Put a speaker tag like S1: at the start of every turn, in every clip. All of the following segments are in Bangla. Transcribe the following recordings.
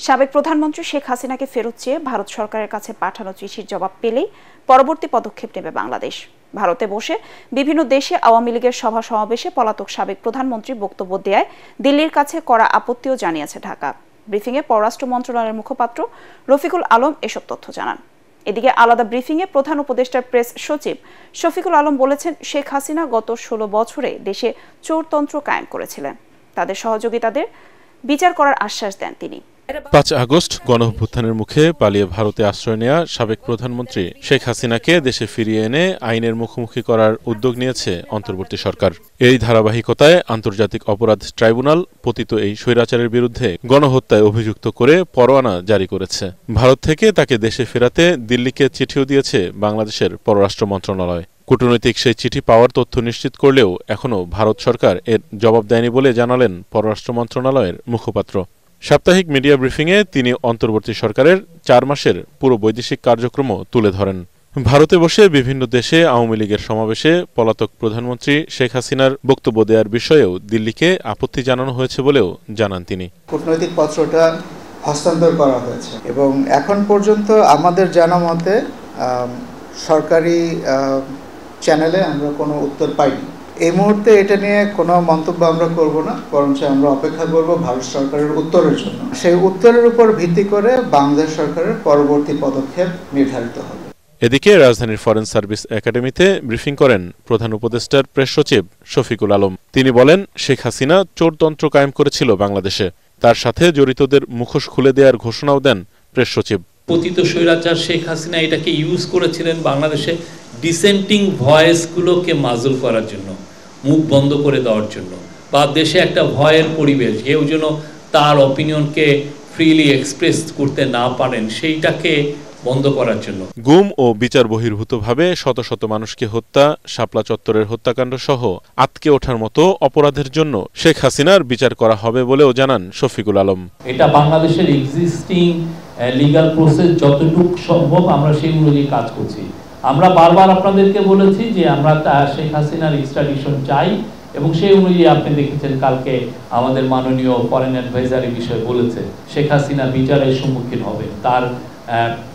S1: সাবেক প্রধানমন্ত্রী শেখ হাসিনাকে ফেরত চেয়ে ভারত সরকারের কাছে পাঠানো চিঠির জবাব পেলেই পরবর্তী পদক্ষেপ নেবে বাংলাদেশ। ভারতে বসে বিভিন্ন দেশে আওয়ামী লীগের সভা সমাবেশে পলাতক সাবেক প্রধানমন্ত্রী বক্তব্য দেয়ায় দিল্লির কাছে কড়া আপত্তিও জানিয়েছে ঢাকা। ব্রিফিংয়ে পররাষ্ট্র মন্ত্রণালয়ের মুখপাত্র রফিকুল আলম এসব তথ্য জানান। এদিকে আলাদা ব্রিফিংয়ে প্রধান উপদেষ্টার প্রেস সচিব শফিকুল আলম বলেছেন, শেখ হাসিনা গত 16 বছরে দেশে চোরতন্ত্র কায়েম করেছিলেন। তাদের সহযোগিতাদের বিচার করার আশ্বাস দেন তিনি।
S2: ৫ আগস্ট গণঅভ্যুত্থানের মুখে পালিয়ে ভারতে আশ্রয় নেয়া সাবেক প্রধানমন্ত্রী শেখ হাসিনাকে দেশে ফিরিয়ে এনে আইনের মুখোমুখি করার উদ্যোগ নিয়েছে অন্তর্বর্তী সরকার। এই ধারাবাহিকতায় আন্তর্জাতিক অপরাধ ট্রাইব্যুনাল পতিত এই স্বৈরাচারের বিরুদ্ধে গণহত্যায় অভিযুক্ত করে পরোয়ানা জারি করেছে। ভারত থেকে তাকে দেশে ফেরাতে দিল্লিকে চিঠিও দিয়েছে বাংলাদেশের পররাষ্ট্র মন্ত্রণালয়। কূটনৈতিক সেই চিঠি পাওয়ার তথ্য নিশ্চিত করলেও এখনও ভারত সরকার এর জবাব দেয়নি বলে জানালেন পররাষ্ট্র মন্ত্রণালয়ের মুখপাত্র। সাপ্তাহিক মিডিয়া ব্রিফিংয়ে তিনি অন্তর্বর্তী সরকারের 4 মাসের পুরো বৈদেশিক কার্যক্রমও তুলে ধরেন। ভারতে বসে বিভিন্ন দেশে আওয়ামী লীগের সমাবেশে পলাতক প্রধানমন্ত্রী শেখ হাসিনার বক্তব্য দেওয়ার বিষয়েও দিল্লিকে আপত্তি জানানো হয়েছে বলেও জানান তিনি।
S3: কূটনৈতিক পত্রটা হস্তান্তর করা হয়েছে এবং এখন পর্যন্ত আমাদের জানা মতে সরকারি চ্যানেলে আমরা কোনো উত্তর পাইনি। এই মুহূর্তে এটা নিয়ে কোনো মন্তব্য আমরা করব না, বরঞ্চ আমরা অপেক্ষা করব ভারত সরকারের উত্তরের জন্য। সেই উত্তরের উপর ভিত্তি করে বাংলাদেশ সরকারের পরবর্তী পদক্ষেপ নির্ধারিত হবে।
S2: এদিকে রাজধানীর ফরেন সার্ভিস একাডেমিতে ব্রিফিং করেন প্রধান উপদেষ্টার প্রেস সচিব শফিকুল আলম। তিনি বলেন, শেখ হাসিনা চোরতন্ত্র কায়েম করেছিল বাংলাদেশে। তার সাথে জড়িতদের মুখোশ খুলে দেওয়ার ঘোষণাও দেন প্রেস সচিব।
S4: পতিত স্বৈরাচার শেখ হাসিনা এটাকে ইউজ করেছিলেন বাংলাদেশে ডিসেন্টিং ভয়েসগুলোকে মাজুল করার জন্য, মুখ বন্ধ করে দেওয়ার জন্য, বা দেশে একটা ভয়ের পরিবেশ, কেউ যেন তার অপিনিয়নকে ফ্রিলি এক্সপ্রেস করতে না পারেন সেইটাকে বন্ধ করার জন্য।
S2: গুম ও বিচার বহির্ভূতভাবে শত শত মানুষকে হত্যা, শাপলা চত্বরের হত্যাকাণ্ড সহ আটকে ওঠার মতো অপরাধের জন্য শেখ হাসিনার বিচার করা হবে বলেও জানান শফিকুল আলম।
S4: এটা বাংলাদেশের এক্সিস্টিং লিগ্যাল প্রসেস যতটুকু সম্ভব আমরা সেই অনুযায়ী কাজ করছি। আমরা বারবার আপনাদেরকে বলেছি যে আমরা শেখ হাসিনার এক্সট্রাডিশন চাই এবং সেই অনুযায়ী আপনি দেখেছেন কালকে আমাদের মাননীয় ফরেন অ্যাডভাইজার এই বিষয়ে বলেছে শেখ হাসিনা বিচারের সম্মুখীন হবে। তার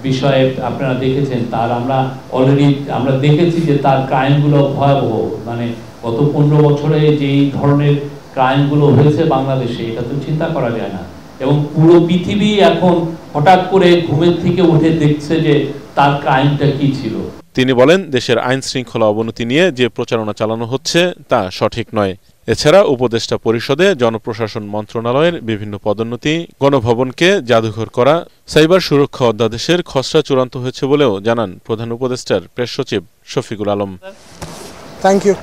S4: বিষয়ে আপনারা দেখেছেন, তার আমরা দেখেছি যে তার ক্রাইমগুলো ভয়াবহ, মানে গত 15 বছরে যেই ধরনের ক্রাইমগুলো হয়েছে বাংলাদেশে, এটা তো চিন্তা করা যায় না। এবং পুরো পৃথিবী এখন হঠাৎ করে ঘুমের থেকে উঠে দেখছে যে তার ক্রাইমটা কি ছিল।
S2: তিনি বলেন, দেশের আইন শৃঙ্খলা অবনতি নিয়ে যে প্রচারণা চালানো হচ্ছে তা সঠিক নয়। এছাড়া উপদেষ্টা পরিষদে জনপ্রশাসন মন্ত্রণালয়ের বিভিন্ন পদোন্নতি, গণভবনকে জাদুঘর করা, সাইবার সুরক্ষা অধ্যাদেশের খসড়া চূড়ান্ত হয়েছে বলেও জানান প্রধান উপদেষ্টার প্রেস সচিব শফিকুল আলম।
S5: Thank you.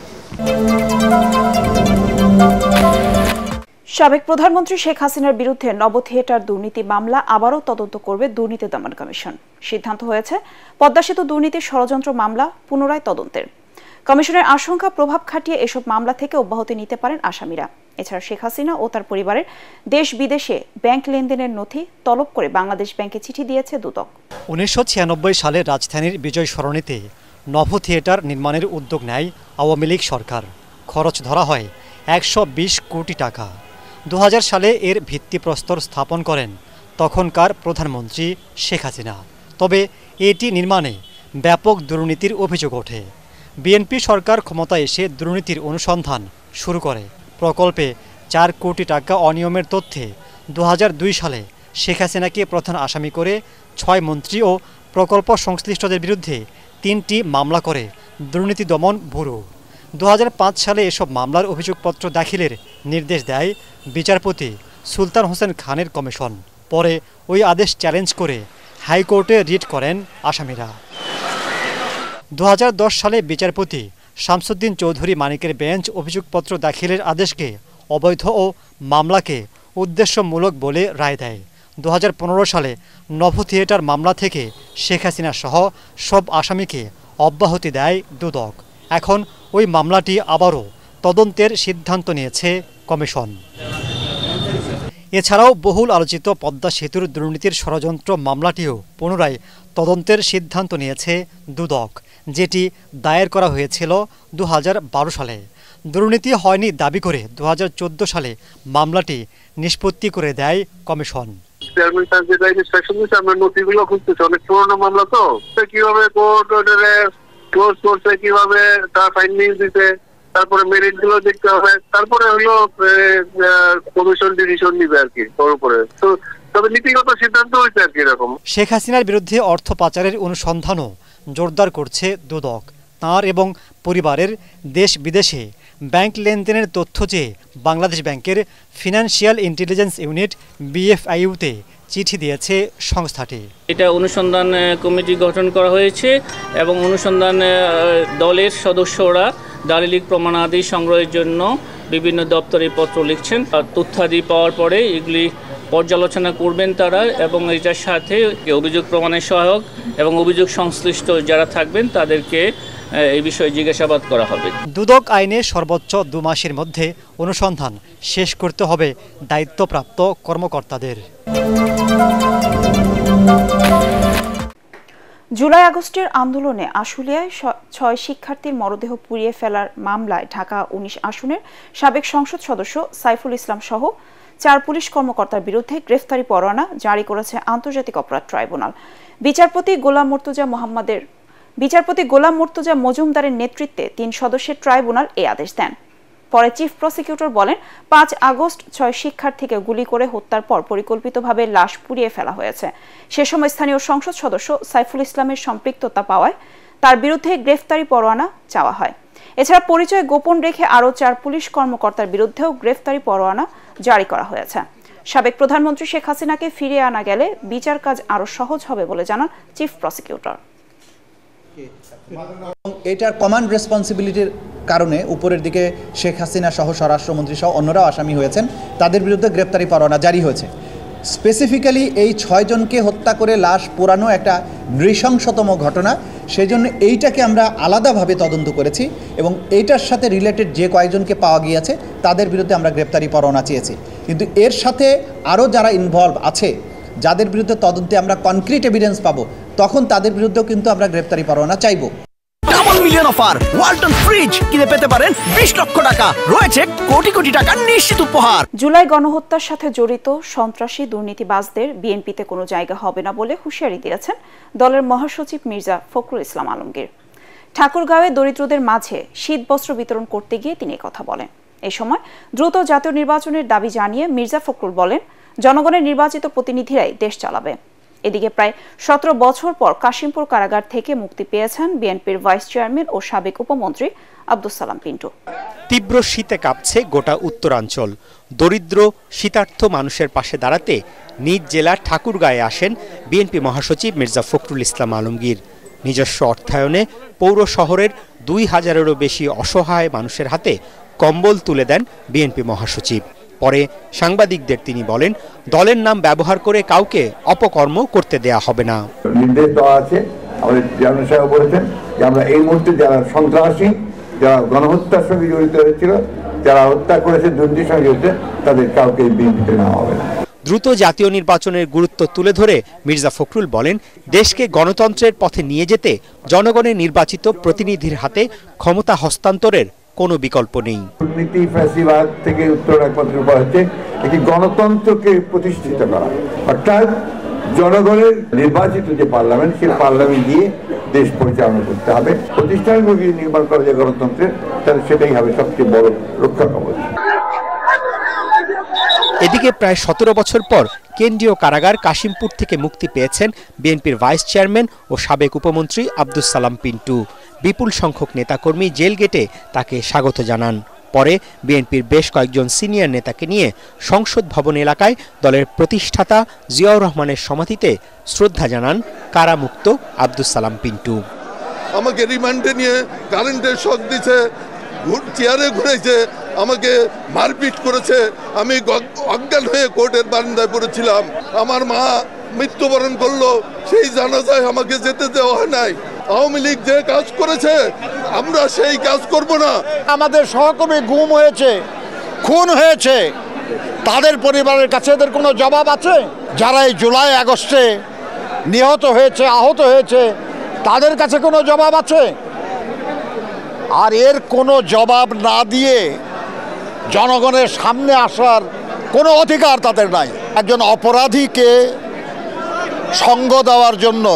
S1: সাবেক প্রধানমন্ত্রী শেখ হাসিনার বিরুদ্ধে নব থিয়েটার দুর্নীতি মামলা আবারও তদন্ত করবে দুর্নীতি দমন কমিশন। সিদ্ধান্ত হয়েছে পদ্মা সেতু দুর্নীতি ষড়যন্ত্র মামলা পুনরায় তদন্তের। কমিশনের আশঙ্কা, প্রভাব খাটিয়ে এসব মামলা থেকে অব্যাহতি নিতে পারেন আসামিরা। এছাড়া শেখ হাসিনা ও তার পরিবারের দেশ বিদেশে ব্যাংক লেনদেনের নথি তলব করে বাংলাদেশ ব্যাংকে চিঠি দিয়েছে দুদক।
S6: 1996 সালে রাজধানীর বিজয় সরণিতে নভ থিয়েটার নির্মাণের উদ্যোগ নেয় আওয়ামী লীগ সরকার। খরচ ধরা হয় 120 কোটি টাকা। 2000 সালে এর ভিত্তিপ্রস্তর স্থাপন করেন তখনকার প্রধানমন্ত্রী শেখ হাসিনা। তবে এটি নির্মাণে ব্যাপক দুর্নীতির অভিযোগ ওঠে। বিএনপি সরকার ক্ষমতায় এসে দুর্নীতির অনুসন্ধান শুরু করে। প্রকল্পে 4 কোটি টাকা অনিয়মের তথ্যে 2002 সালে শেখ হাসিনাকে প্রধান আসামি করে 6 মন্ত্রী ও প্রকল্প সংশ্লিষ্টদের বিরুদ্ধে 3টি মামলা করে দুর্নীতি দমন ব্যুরো। 2005 সালে এসব মামলার অভিযোগপত্র দাখিলের নির্দেশ দেয় বিচারপতি সুলতান হোসেন খানের কমিশন। পরে ওই আদেশ চ্যালেঞ্জ করে হাইকোর্টে রিট করেন আসামিরা। 2010 সালে বিচারপতি শামসুদ্দিন চৌধুরী মানিকের বেঞ্চ অভিযোগপত্র দাখিলের আদেশকে অবৈধ ও মামলাকে উদ্দেশ্যমূলক বলে রায় দেয়। 2015 সালে নভ থিয়েটার মামলা থেকে শেখ হাসিনা সহ সব আসামিকে অব্যাহতি দেয় দুদক। এখন ওই মামলাটি আবারও তদন্তের সিদ্ধান্ত নিয়েছে কমিশন। এছাড়াও বহুল আলোচিত পদ্মা সেতুর দুর্নীতির ষড়যন্ত্র মামলাটিও পুনরায় তদন্তের সিদ্ধান্ত নিয়েছে দুদক, যেটি দায়ের করা হয়েছিল 2012 সালে। দুর্নীতি হয়নি দাবি করে 2014 সালে মামলাটি নিষ্পত্তি করে দেয় কমিশন।
S7: চেয়ারম্যান সাহেব যেটা ইনস্ট্রাকশন দিয়েছে, আমরা নথিগুলো খুঁজতেছি, অনেক পুরোনো মামলা তো, কিভাবে কোর্ট অর্ডারে ক্লোজ করছে, কিভাবে তার ফাইন্ডিংস দিতে, তারপরে মেরিট গুলো দেখতে হবে, তারপরে হলো কমিশন ডিসিশন নিবে আর কি তোর উপরে। তো তবে নীতিগত সিদ্ধান্ত হয়েছে আর কি এরকম।
S6: শেখ হাসিনার বিরুদ্ধে অর্থ পাচারের অনুসন্ধানও জোরদার করছে দুদক। তাঁর এবং পরিবারের দেশ বিদেশে ব্যাংক লেনদেনের তথ্য চেয়ে বাংলাদেশ ব্যাংকের ফিনান্সিয়াল ইন্টেলিজেন্স ইউনিট BFIU-তে চিঠি দিয়েছে সংস্থাটি।
S8: এটা অনুসন্ধান কমিটি গঠন করা হয়েছে এবং অনুসন্ধান দলের সদস্যরা দালিলিক প্রমাণাদি সংগ্রহের জন্য বিভিন্ন দপ্তরে পত্র লিখছেন। তথ্যাদি পাওয়ার পরে এগুলি পর্যালোচনা করবেন তারা এবং এটার সাথে অভিযোগ প্রমাণের সহায়ক এবং অভিযোগ সংশ্লিষ্ট যারা থাকবেন তাদেরকে এই বিষয়ে জিজ্ঞাসাবাদ করা হবে।
S6: দুদক আইনে সর্বোচ্চ 2 মাসের মধ্যে অনুসন্ধান শেষ করতে হবে দায়িত্বপ্রাপ্ত কর্মকর্তাদের।
S1: জুলাই আগস্টের আন্দোলনে আশুলিয়ায় 6 শিক্ষার্থীর মরদেহ পুড়িয়ে ফেলার মামলায় ঢাকা 19 আসনের সাবেক সংসদ সদস্য সাইফুল ইসলাম সহ 4 পুলিশ কর্মকর্তার বিরুদ্ধে গ্রেফতারি পরোয়ানা জারি করেছে আন্তর্জাতিক অপরাধ ট্রাইব্যুনাল। বিচারপতি গোলাম মর্তুজা মজুমদারের নেতৃত্বে 3 সদস্যের ট্রাইব্যুনাল এই আদেশ দেন। পরে চিফ প্রসিকিউটর বলেন, 5 আগস্ট 6 শিক্ষার্থীকে গুলি করে হত্যার পর পরিকল্পিতভাবে লাশ পুড়িয়ে ফেলা হয়েছে। সে সময় স্থানীয় সংসদ সদস্য সাইফুল ইসলামের সম্পৃক্ততা পাওয়ায় তার বিরুদ্ধে গ্রেফতারি পরোয়ানা চাওয়া হয়। এছাড়া পরিচয় গোপন রেখে আরও 4 পুলিশ কর্মকর্তার বিরুদ্ধেও গ্রেফতারি পরোয়ানা জারি করা হয়েছে। সাবেক প্রধানমন্ত্রী শেখ হাসিনাকে ফিরিয়ে আনা গেলে বিচার কাজ আরও সহজ হবে বলে জানান চিফ প্রসিকিউটর।
S9: এটার কমান্ড রেসপন্সিবিলিটির কারণে উপরের দিকে শেখ হাসিনা সহ স্বরাষ্ট্রমন্ত্রী সহ অন্যরাও আসামি হয়েছেন, তাদের বিরুদ্ধে গ্রেপ্তারি পরোয়ানা জারি হয়েছে। স্পেসিফিক্যালি এই 6 জনকে হত্যা করে লাশ পোড়ানো একটা নৃশংসতম ঘটনা, সেই জন্য এইটাকে আমরা আলাদাভাবে তদন্ত করেছি এবং এইটার সাথে রিলেটেড যে কয়েকজনকে পাওয়া গিয়েছে তাদের বিরুদ্ধে আমরা গ্রেপ্তারি পরোয়ানা চেয়েছি। কিন্তু এর সাথে আরও যারা ইনভলভ আছে, যাদের বিরুদ্ধে তদন্তে আমরা কনক্রিট এভিডেন্স পাবো, তখন তাদের বিরুদ্ধেও কিন্তু আমরা গ্রেপ্তারি পরোয়ানা চাইব।
S10: Double million offer, Walton fridge কিনে পেতে পারেন 20 লক্ষ টাকা, রয়েছে কোটি কোটি টাকার নিশ্চিত উপহার।
S1: জুলাই গণহত্যার সাথে জড়িত সন্ত্রাসী দুর্নীতিবাজদের বিএনপিতে কোনো জায়গা হবে না বলে হুঁশিয়ারি দিয়েছেন দলের মহাসচিব মির্জা ফখরুল ইসলাম আলমগীর। ঠাকুরগাঁওয়ে দরিদ্রদের মাঝে শীত বস্ত্র বিতরণ করতে গিয়ে তিনি কথা বলেন। এই সময় দ্রুত জাতীয় নির্বাচনের দাবি জানিয়ে মির্জা ফখরুল বলেন, জনগণের নির্বাচিত প্রতিনিধিরাই দেশ চালাবে। এদিকে প্রায় 17 বছর পর কাশিমপুর কারাগার থেকে মুক্তি পেয়েছেন বিএনপির ভাইস চেয়ারম্যান ও সাবেক উপমন্ত্রী আব্দুস সালাম পিন্টু।
S11: তীব্র শীতে কাঁপছে গোটা উত্তরাঞ্চল। দরিদ্র শীতার্থ মানুষের পাশে দাঁড়াতে নিজ জেলার ঠাকুরগাঁয়ে আসেন বিএনপি মহাসচিব মির্জা ফখরুল ইসলাম আলমগীর। নিজস্ব অর্থায়নে পৌর শহরের 2000-এরও বেশি অসহায় মানুষের হাতে কম্বল তুলে দেন বিএনপি মহাসচিব। পরে সাংবাদিকদের তিনি বলেন, দলের নাম ব্যবহার করে কাউকে অপকর্ম করতে দেয়া হবে না।
S12: নির্দেশ দেওয়া আছে, আমাদের চেয়ারম্যান সাহেব বলেছেন যে আমরা এই মুহূর্তে যারা সন্ত্রাসী, যারা গণহত্যার সঙ্গে জড়িত হয়েছিল, যারা হত্যা করেছে, দুর্নীতির সঙ্গে জড়িত, তাদের কাউকে বিএনপিতে নেওয়া হবে না।
S11: দ্রুত জাতীয় নির্বাচনের গুরুত্ব তুলে ধরে মির্জা ফখরুল বলেন, দেশকে গণতন্ত্রের পথে নিয়ে যেতে জনগণের নির্বাচিত প্রতিনিধির হাতে ক্ষমতা হস্তান্তরের কোনো বিকল্প নেই।
S12: দুর্নীতি ফ্যাসিবাদ থেকে উত্তর একমাত্র উপায় হচ্ছে একটি গণতন্ত্রকে প্রতিষ্ঠিত করা, অর্থাৎ জনগণের নির্বাচিত যে পার্লামেন্ট, সেই পার্লামেন্ট দিয়ে দেশ পরিচালনা করতে হবে। প্রতিষ্ঠানগুলি নির্মাণ করা যায় গণতন্ত্রের, তাহলে সেটাই হবে সবচেয়ে বড় রক্ষা কবচ।
S11: এদিকে প্রায় 17 বছর পর কেন্দ্রীয় কারাগার কাশিমপুর থেকে মুক্তি পেয়েছেন বিএনপির ভাইস চেয়ারম্যান ও সাবেক উপমন্ত্রী আব্দুস সালাম পিন্টু। বিপুল সংখ্যক নেতাকর্মী জেল গেটে তাকে স্বাগত জানান। পরে বিএনপির বেশ কয়েকজন সিনিয়র নেতাকে নিয়ে সংসদ ভবন এলাকায় দলের প্রতিষ্ঠাতা জিয়াউর রহমানের সমাধিতে শ্রদ্ধা জানান কারামুক্ত আব্দুস সালাম পিন্টু।
S13: আমাকে রিমান্ডে নিয়ে কারেন্টের শক দিছে, চেয়ারে ঘুরেছে, আমাকে মারপিট করেছে, আমি অজ্ঞান হয়ে কোর্টের বারান্দায় পড়েছিলাম। আমার মা মৃত্যুবরণ করলো, সেই জানাজায় আমাকে যেতে দেওয়া হয় নাই। আওয়ামী লীগ যে কাজ করেছে, আমরা সেই কাজ করব না।
S14: আমাদের সহকর্মী গুম হয়েছে, খুন হয়েছে, তাদের পরিবারের কাছে এদের কোনো জবাব আছে? যারা এই জুলাই আগস্টে নিহত হয়েছে, আহত হয়েছে, তাদের কাছে কোনো জবাব আছে? আর এর কোনো জবাব না দিয়ে জনগণের সামনে আসার কোনো অধিকার তাদের নাই। একজন অপরাধীকে সঙ্গ দেওয়ার জন্য,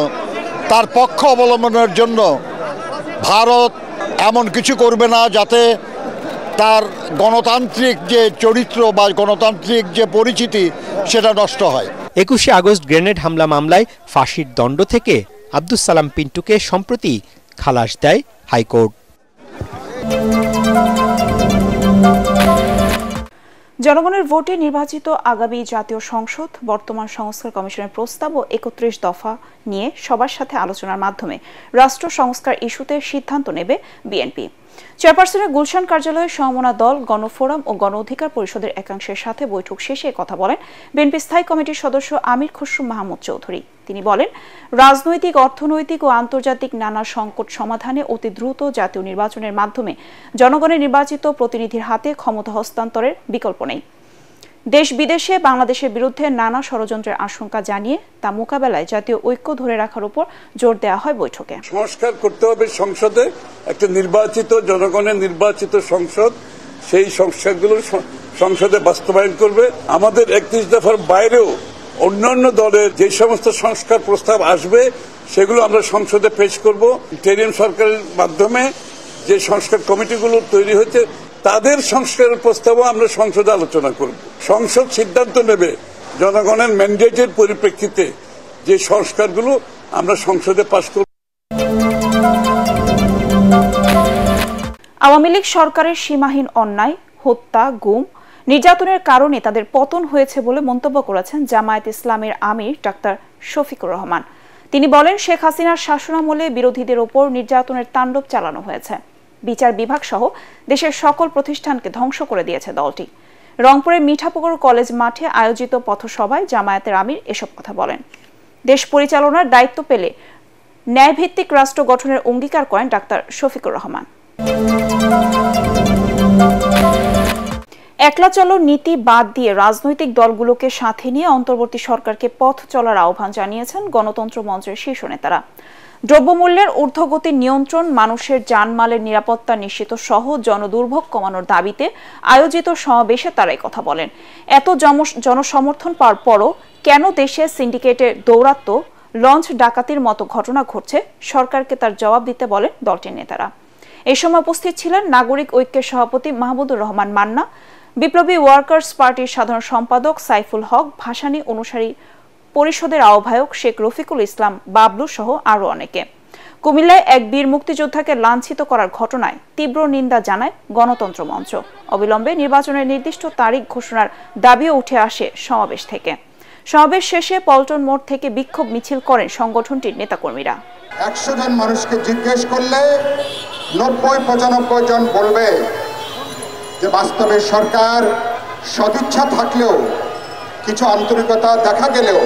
S14: তার পক্ষ অবলম্বনের জন্য ভারত এমন কিছু করবে না যাতে তার গণতান্ত্রিক যে চরিত্র বা গণতান্ত্রিক যে পরিচিতি সেটা নষ্ট হয়।
S11: 21শে আগস্ট গ্রেনেড হামলা মামলায় ফাঁসির দণ্ড থেকে আব্দুস সালাম পিন্টুকে সম্প্রতি খালাস দেয় হাইকোর্ট।
S1: জনগণের ভোটে নির্বাচিত আগামী জাতীয় সংসদ বর্তমান সংস্কার কমিশনের প্রস্তাব ও 31 দফা নিয়ে সবার সাথে আলোচনার মাধ্যমে রাষ্ট্র সংস্কার ইস্যুতে সিদ্ধান্ত নেবে বিএনপি। চেয়ারপারসনের গুলশান কার্যালয়ে সমমনা দল, গণফোরাম ও গণ অধিকার পরিষদের একাংশের সাথে বৈঠক শেষে কথা বলেন বিএনপি স্থায়ী কমিটির সদস্য আমির খসরু মাহমুদ চৌধুরী। তিনি বলেন, রাজনৈতিক, অর্থনৈতিক ও আন্তর্জাতিক নানা সংকট সমাধানে অতি দ্রুত জাতীয় নির্বাচনের মাধ্যমে জনগণের নির্বাচিত প্রতিনিধির হাতে ক্ষমতা হস্তান্তরের বিকল্প নেই। দেশ বিদেশে বাংলাদেশের বিরুদ্ধে নানা ষড়যন্ত্রের আশঙ্কা জানিয়ে তা মোকাবেলায় জাতীয় ঐক্য ধরে রাখার উপর জোর দেওয়া হয় বৈঠকে।
S15: সংস্কার করতে হবে সংসদে, একটা নির্বাচিত, জনগণের নির্বাচিত সংসদ, সেই সংস্কারগুলো সংসদে বাস্তবায়ন করবে। আমাদের 31 দফার বাইরেও অন্যান্য দলের যে সমস্ত সংস্কার প্রস্তাব আসবে সেগুলো আমরা সংসদে পেশ করব। ইন্টারিম সরকারের মাধ্যমে যে সংস্কার কমিটিগুলো তৈরি হয়েছে তাদের সংস্কারের প্রস্তাবও আমরা সংসদে আলোচনা করব। সংসদ সিদ্ধান্ত নেবে জনগণের ম্যান্ডেটের পরিপ্রেক্ষিতে যে সংস্কারগুলো আমরা সংসদে পাশ করব।
S1: আওয়ামী লীগ সরকারের সীমাহীন অন্যায়, হত্যা, গুম, নির্যাতনের কারণে তাদের পতন হয়েছে বলে মন্তব্য করেছেন জামায়াত ইসলামের আমির ডাক্তার শফিকুর রহমান। তিনি বলেন, শেখ হাসিনার শাসনামলে বিরোধীদের ওপর নির্যাতনের তাণ্ডব চালানো হয়েছে। বিচার বিভাগ সহ দেশের সকল প্রতিষ্ঠানকে ধ্বংস করে দিয়েছে দলটি। রংপুরের মিঠাপুকুর কলেজ মাঠে আয়োজিত পথসভায় জামায়াতের আমির এসব কথা বলেন। দেশ পরিচালনার দায়িত্ব পেলে ন্যায়ভিত্তিক রাষ্ট্র গঠনের অঙ্গীকার করেন ডাক্তার শফিকুর রহমান। একলা চলো নীতি বাদ দিয়ে রাজনৈতিক দলগুলোকে সাথে নিয়ে অন্তর্বর্তী সরকারকে পথ চলার আহ্বান জানিয়েছেন গণতন্ত্র মঞ্চের শীর্ষ নেতারা। দ্রব্যমূল্যের ঊর্ধ্বগতি নিয়ন্ত্রণ, মানুষের জানমালের নিরাপত্তা নিশ্চিত সহ জনদুর্ভোগ কমানোর দাবিতে আয়োজিত সমাবেশে তারা এই কথা বলেন। এত জনসমর্থন পাওয়ার পরও কেন দেশে সিন্ডিকেটের দৌরাত্ম্য, লঞ্চ ডাকাতির মতো ঘটনা ঘটছে, সরকারকে তার জবাব দিতে বলেন দলটির নেতারা। এই সময় উপস্থিত ছিলেন নাগরিক ঐক্যের সভাপতি মাহমুদুর রহমান মান্না, বিপ্লবী ওয়ার্কার্স পার্টির সাধারণ সম্পাদক সাইফুল হক, ভাসানী অনুসারী পরিষদের আহ্বায়ক শেখ রফিকুল ইসলাম বাবলু সহ আরো অনেকে। কুমিল্লায় এক বীর মুক্তিযোদ্ধাকে লাঞ্ছিত করার ঘটনায় তীব্র নিন্দা জানায় গণতন্ত্র মঞ্চ। অবিলম্বে নির্বাচনের নির্দিষ্ট তারিখ ঘোষণার দাবিও উঠে আসে সমাবেশ থেকে। সমাবেশ শেষে পল্টন মোড় থেকে বিক্ষোভ মিছিল করেন সংগঠনটির নেতাকর্মীরা।
S16: 100 জন মানুষকে জিজ্ঞেস করলে 90-95 জন বলবে যে বাস্তবে সরকার সদিচ্ছা থাকলেও, কিছু আন্তরিকতা দেখা গেলেও,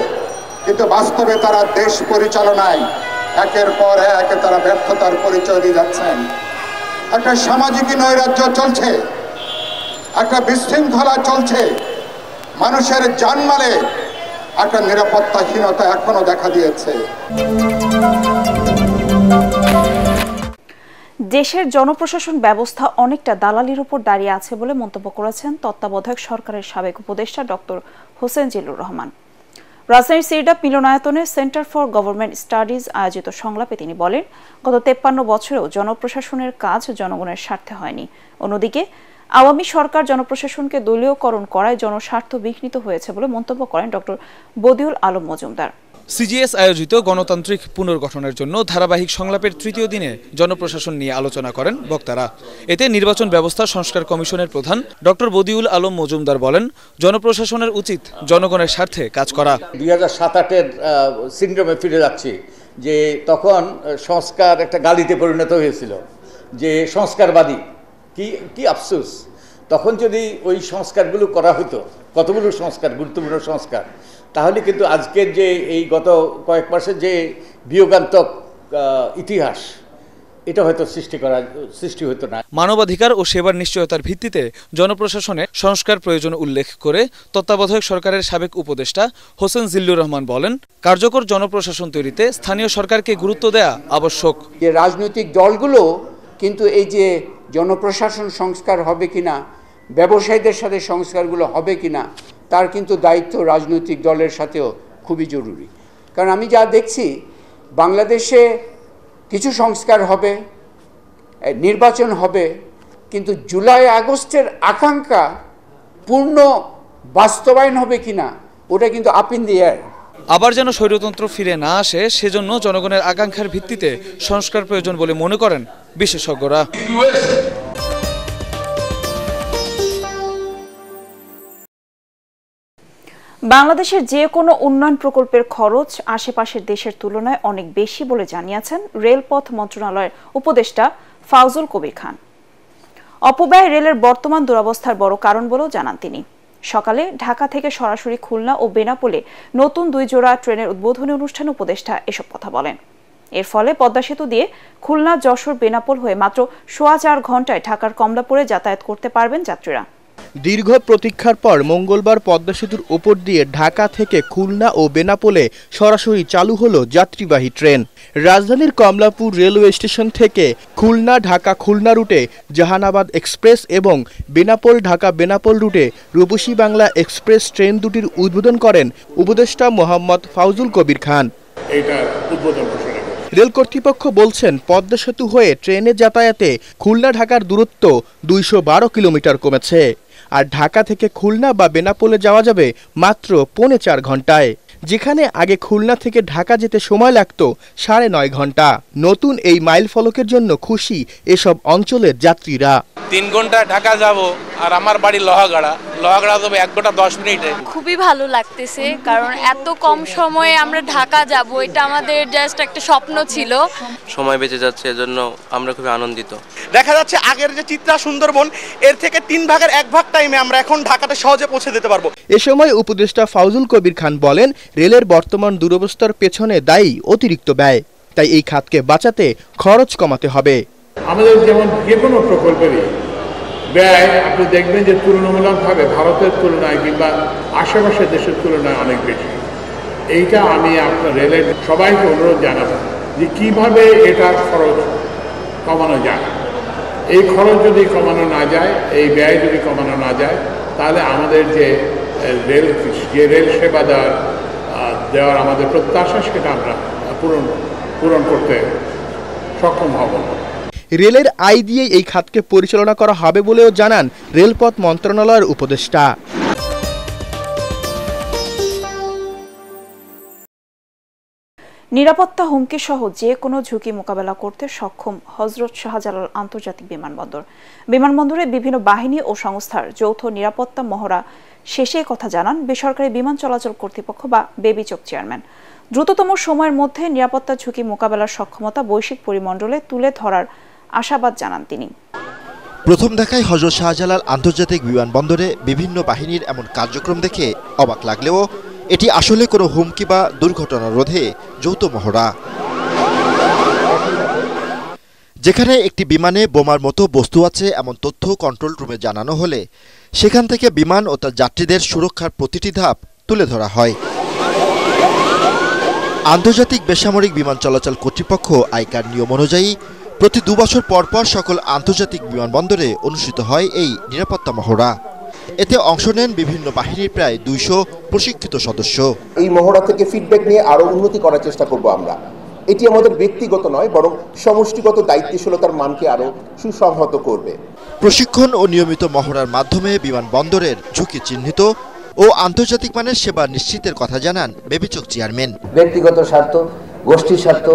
S16: কিন্তু বাস্তবে তারা দেশ পরিচালনায় একের পর এক তারা ব্যর্থতার পরিচয় দিয়ে যাচ্ছেন। একটা সামাজিক নৈরাজ্য চলছে, একটা বিশৃঙ্খলা চলছে, মানুষের জানমালে একটা নিরাপত্তাহীনতা এখনো দেখা দিয়েছে।
S1: দেশের জনপ্রশাসন ব্যবস্থা অনেকটা দালালির উপর দাঁড়িয়ে আছে বলে মন্তব্য করেছেন তত্ত্বাবধায়ক সরকারের সাবেক উপদেষ্টা ডক্টর হোসেন জিল্লুর রহমান। রাজধানীর সিরডাপ মিলনায়তনে সেন্টার ফর গভর্নমেন্ট স্টাডিজ আয়োজিত সংলাপে তিনি বলেন, গত 53 বছরেও জনপ্রশাসনের কাজ জনগণের স্বার্থে হয়নি। অন্যদিকে আওয়ামী সরকার জনপ্রশাসনকে দলীয়করণ করায় জনস্বার্থ বিঘ্নিত হয়েছে বলে মন্তব্য করেন ডক্টর বদিউল আলম মজুমদার।
S17: সিজিএস আয়োজিত গণতান্ত্রিক পুনর্গঠনের জন্য ধারাবাহিক সংলাপের তৃতীয় দিনে জনপ্রশাসন নিয়ে আলোচনা করেন বক্তারা। এতে নির্বাচন ব্যবস্থা সংস্কার কমিশনের প্রধান ডক্টর বদিউল আলম মজুমদার বলেন, জনপ্রশাসনের উচিত জনগণের স্বার্থে কাজ করা।
S18: 2007-8-এর সিন্ড্রোমে ফিরে যাচ্ছি, যে তখন সংস্কার একটা গালিতে পরিণত হয়েছিল, যে সংস্কারবাদী। কি আফসোস, তখন যদি ওই সংস্কারগুলো করা হতো, কতগুলো সংস্কার, গুরুত্বপূর্ণ সংস্কার, তাহলে কিন্তু আজকের যে এই গত কয়েক মাসের যে বিয়োগান্তক ইতিহাস, এটা হয়তো সৃষ্টি হতো না।
S17: মানবাধিকার ও সেবার নিশ্চয়তার ভিত্তিতে জনপ্রশাসনে সংস্কার প্রয়োজন উল্লেখ করে তত্ত্বাবধায়ক সরকারের সাবেক উপদেষ্টা হোসেন জিল্লুর রহমান বলেন, কার্যকর জনপ্রশাসন তৈরিতে স্থানীয় সরকারকে গুরুত্ব দেয়া আবশ্যক।
S19: যে রাজনৈতিক দলগুলো কিন্তু এই যে জনপ্রশাসন সংস্কার হবে কিনা, ব্যবসায়ীদের সাথে সংস্কারগুলো হবে কিনা, তার কিন্তু দায়িত্ব রাজনৈতিক দলের সাথেও খুবই জরুরি। কারণ আমি যা দেখছি, বাংলাদেশে কিছু সংস্কার হবে, নির্বাচন হবে, কিন্তু জুলাই আগস্টের আকাঙ্ক্ষা পূর্ণ বাস্তবায়ন হবে কিনা ওটা কিন্তু আপ ইন দি এয়ার।
S17: আবার যেন স্বৈরতন্ত্র ফিরে না আসে সেজন্য জনগণের আকাঙ্ক্ষার ভিত্তিতে সংস্কার প্রয়োজন বলে মনে করেন বিশেষজ্ঞরা।
S1: বাংলাদেশের যে কোনো উন্নয়ন প্রকল্পের খরচ আশেপাশের দেশের তুলনায় অনেক বেশি বলে জানিয়েছেন রেলপথ মন্ত্রণালয়ের উপদেষ্টা ফাউজুল কবির খান। অপব্যয় রেলের বর্তমান দুরবস্থার বড় কারণ বলেও জানান তিনি। সকালে ঢাকা থেকে সরাসরি খুলনা ও বেনাপোলে নতুন 2 জোড়া ট্রেনের উদ্বোধনী অনুষ্ঠানে উপদেষ্টা এসব কথা বলেন। এর ফলে পদ্মা সেতু দিয়ে খুলনা, যশোর, বেনাপোল হয়ে মাত্র 4.25 ঘন্টায় ঢাকার কমলাপুরে যাতায়াত করতে পারবেন যাত্রীরা।
S20: দীর্ঘ প্রতীক্ষার পর মঙ্গলবার পদ্মা সেতুর ওপর দিয়ে ঢাকা থেকে খুলনা ও বেনাপোলে সরাসরি চালু হলো যাত্রীবাহী ট্রেন। রাজধানীর কমলাপুর রেলওয়ে স্টেশন থেকে খুলনা ঢাকা খুলনা রুটে জাহানাবাদ এক্সপ্রেস এবং বেনাপোল ঢাকা বেনাপোল রুটে রূপসী বাংলা এক্সপ্রেস ট্রেন দুটির উদ্বোধন করেন উপদেষ্টা মোহাম্মদ ফাউজুল কবির খান। রেল কর্তৃপক্ষ বলছেন, পদ্মা সেতু হয়ে ট্রেনে যাতায়াতে খুলনা ঢাকার দূরত্ব 212 কিলোমিটার কমেছে, আর ঢাকা থেকে খুলনা বা বেনাপোলে যাওয়া যাবে মাত্র 4.25 ঘন্টায়, যেখানে আগে খুলনা থেকে ঢাকা যেতে সময় লাগতো 9.5 ঘন্টা। নতুন এই মাইল ফলকের জন্য খুশি এসব অঞ্চলের যাত্রীরা।
S21: 3 ঘন্টা ঢাকা যাব, আর আমার বাড়ি লোহাগাড়া যাবে 1 ঘন্টা 10 মিনিটে।
S22: খুবই ভালো লাগতেছে, কারণ এত কম সময়ে আমরা ঢাকা যাব, এটা আমাদের জাস্ট একটা স্বপ্ন ছিল।
S23: সময় বেঁচে যাচ্ছে, এজন্য আমরা খুবই আনন্দিত।
S20: দেখা যাচ্ছে আগের যে চিত্রা সুন্দরবন, এর থেকে 3 ভাগের 1 ভাগ টাইমে আমরা এখন ঢাকাতে সহজে পৌঁছে যেতে পারবো। এ সময় উপদেষ্টা ফাউজুল কবির খান বলেন, রেলের বর্তমান দুরবস্থার পেছনে দায়ী অতিরিক্ত ব্যয়, তাই এই খাতকে বাঁচাতে খরচ কমাতে হবে।
S24: আমাদের যেমন যে কোনো প্রকল্পেরই ব্যয় আপনি দেখবেন যে তুলনামূলকভাবে ভারতের তুলনায় কিংবা আশেপাশের দেশের তুলনায় অনেক বেশি। এইটা আমি আপনার রেলের সবাইকে অনুরোধ জানাবো যে কীভাবে এটার খরচ কমানো যায়। এই খরচ যদি কমানো না যায়, এই ব্যয় যদি কমানো না যায়, তাহলে আমাদের যে রেল সেবা দেওয়ার আমাদের প্রত্যাশা, সেটা আমরা পূরণ করতে সক্ষম হব না।
S20: রেলের আয় দিয়ে এই খাতকে পরিচালনা করা হবে বলেও জানান রেলপথ মন্ত্রণালয়ের উপদেষ্টা।
S1: নিরাপত্তা হুমকি সহ যে কোনো ঝুঁকি মোকাবেলা করতে সক্ষম হযরত শাহজালাল আন্তর্জাতিক বিমানবন্দর। বিমানবন্দরে বিভিন্ন বাহিনী ও সংস্থার যৌথ নিরাপত্তা মহড়া শেষে কথা জানান বেসরকারি বিমান চলাচল কর্তৃপক্ষ বা বেবিচক চেয়ারম্যান। দ্রুততম সময়ের মধ্যে নিরাপত্তা ঝুঁকি মোকাবেলার সক্ষমতা বৈশ্বিক পরিমণ্ডলে তুলে ধরার আশাবাদ জানান তিনি।
S25: প্রথম দেখায় হযরত শাহজালাল আন্তর্জাতিক বিমানবন্দরে বিভিন্ন বাহিনীর এমন কার্যক্রম দেখে অবাক লাগলেও এটি আসলে কোনো হুমকি বা দুর্ঘটনা রোধে যৌথ মহড়া। যেখানে একটি বিমানে বোমার মতো বস্তু আছে এমন তথ্য কন্ট্রোল রুমে জানানো হলে সেখান থেকে বিমান ও তার যাত্রীদের সুরক্ষার প্রতিটি ধাপ তুলে ধরা হয়। আন্তর্জাতিক বেসামরিক বিমান চলাচল কর্তৃপক্ষ আইকার নিয়ম অনুযায়ী প্রতি 2 বছর পর পর সকল আন্তর্জাতিক বিমানবন্দরে অনুষ্ঠিত হয় এই নিরাপত্তা মহড়া। এতে অংশ নেন বিভিন্ন বাহিনীর প্রায় 200 প্রশিক্ষিত সদস্য।
S26: এই মহড়া থেকে ফিডব্যাক নিয়ে আরো উন্নতি করার চেষ্টা করব আমরা। এটি আমাদের ব্যক্তিগত নয়, বরং সমষ্টিগত দায়িত্বশীলতার মানকে আরো সুসংহত করবে।
S25: প্রশিক্ষণ ও নিয়মিত মহড়ার মাধ্যমে বিমানবন্দরের ঝুঁকি চিহ্নিত ও আন্তর্জাতিক মানের সেবা নিশ্চিতের কথা জানান বেবিচক চেয়ারম্যান।
S27: ব্যক্তিগত স্বার্থ, গোষ্ঠীর স্বার্থ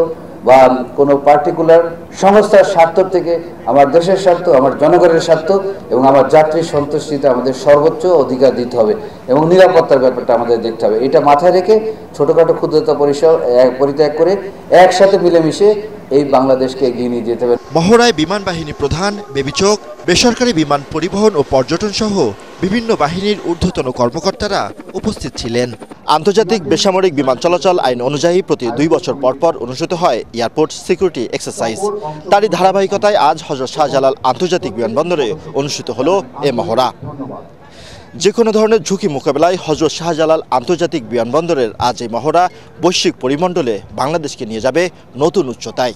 S27: বা কোনো পার্টিকুলার সংস্থার স্বার্থ থেকে আমার দেশের স্বার্থ, আমার জনগণের স্বার্থ এবং আমার যাত্রীর সন্তুষ্টিতে আমাদের সর্বোচ্চ অধিকার দিতে হবে এবং নিরাপত্তার ব্যাপারটা আমাদের দেখতে হবে। এটা মাথায় রেখে ছোটোখাটো ক্ষুদ্রতা পরিত্যাগ করে একসাথে মিলেমিশে এই বাংলাদেশকে এগিয়ে নিয়ে যেতে হবে।
S25: মহড়ায় বিমান বাহিনী প্রধান, বেবিচক, বেসরকারি বিমান পরিবহন ও পর্যটন সহ বিভিন্ন বাহিনীর ঊর্ধ্বতন কর্মকর্তারা উপস্থিত ছিলেন। আন্তর্জাতিক বেসামরিক বিমান চলাচল আইন অনুযায়ী প্রতি 2 বছর পর পর অনুষ্ঠিত হয় এয়ারপোর্ট সিকিউরিটি এক্সারসাইজ। তারই ধারাবাহিকতায় আজ হযরত শাহজালাল আন্তর্জাতিক বিমানবন্দরে অনুষ্ঠিত হলো এ মহড়া। যে কোনো ধরনের ঝুঁকি মোকাবেলায় হযরত শাহজালাল আন্তর্জাতিক বিমানবন্দরের আজ এই মহড়া বৈশ্বিক পরিমণ্ডলে বাংলাদেশকে নিয়ে যাবে নতুন উচ্চতায়।